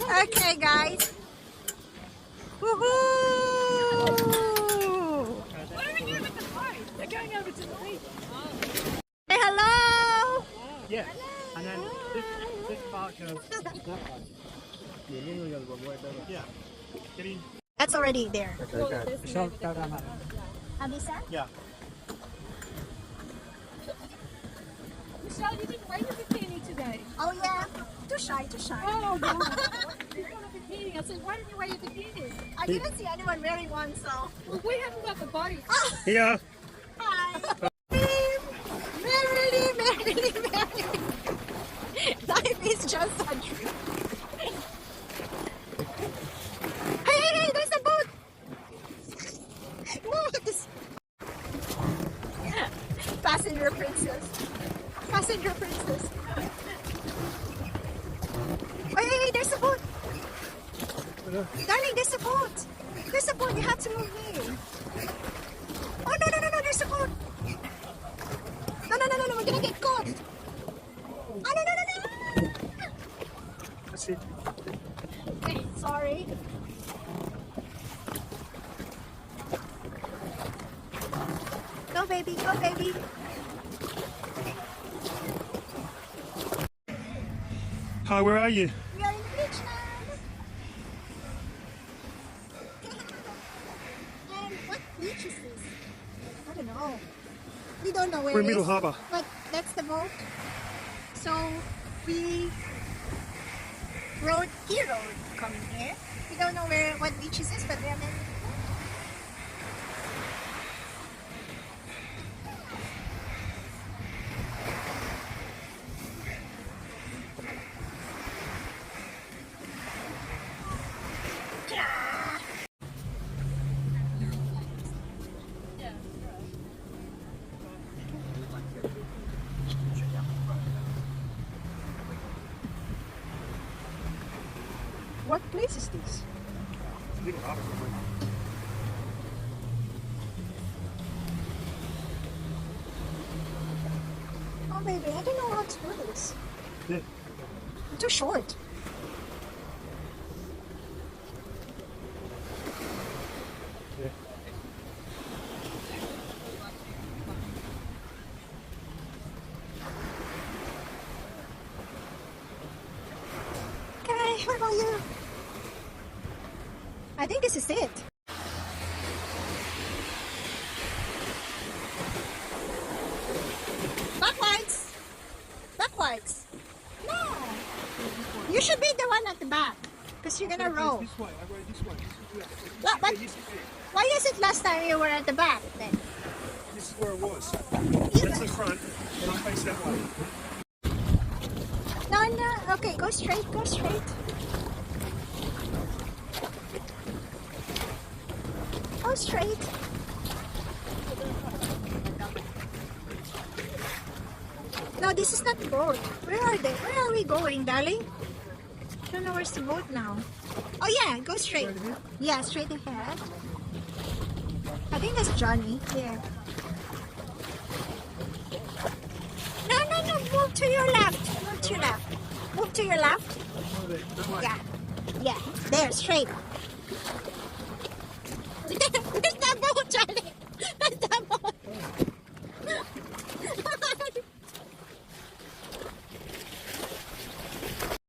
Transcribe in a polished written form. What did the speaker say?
Okay, guys. Woohoo! What are we doing with the boat? They're going over to the beach. Say hello. Yeah, and then this part goes that way. Yeah. Get in. That's already there. Okay. So, Abisa? yeah. Michelle, you didn't wear your bikini today. Oh yeah. Too shy, too shy. Oh, God. You're on a bikini. I said, why didn't you wear your bikini? I didn't see anyone wearing one, so. Well, we haven't got the boat. Here. Hi. Merrily, merrily, merrily. Life is just a dream. Hey, hey, hey, there's a boat. Look at this. Passenger princess. Passenger princess. Hey, hey, hey, there's a boat. Darling, there's a boat. There's a boat. You have to move in. Oh, no, no, no, no, there's a boat. No, no, no, no, no, we're gonna get caught. Oh, no, no, no, no. That's it. Okay, sorry. Go, baby, go, baby. Hi, where are you? We are in the beach now. And what beach is this? I don't know. We don't know where We're it in Middle is, Harbour. but that's the boat. So we rode coming here. We don't know what beach is this, but we are meant. What place is this? Middle Harbour. Oh baby, I don't know how to do this. Yeah. I'm too short. Yeah. Okay, what about you? I think this is it. Backwards. Backwards. No. You should be the one at the back. Because you're gonna row. This way. I go this way. But This is it. why is it last time you were at the back then? This is where it was. You That's the front, and I face that way. No, no. Okay, go straight, go straight. Go straight. No, this is not the boat. Where are they? Where are we going, darling? I don't know where's the boat now. Oh yeah, go straight. Yeah, straight ahead. I think that's Johnny. Yeah. No, no, no. Move to your left. Move to your left. Move to your left. Yeah. Yeah. There, straight. Where's that boat, Charlie?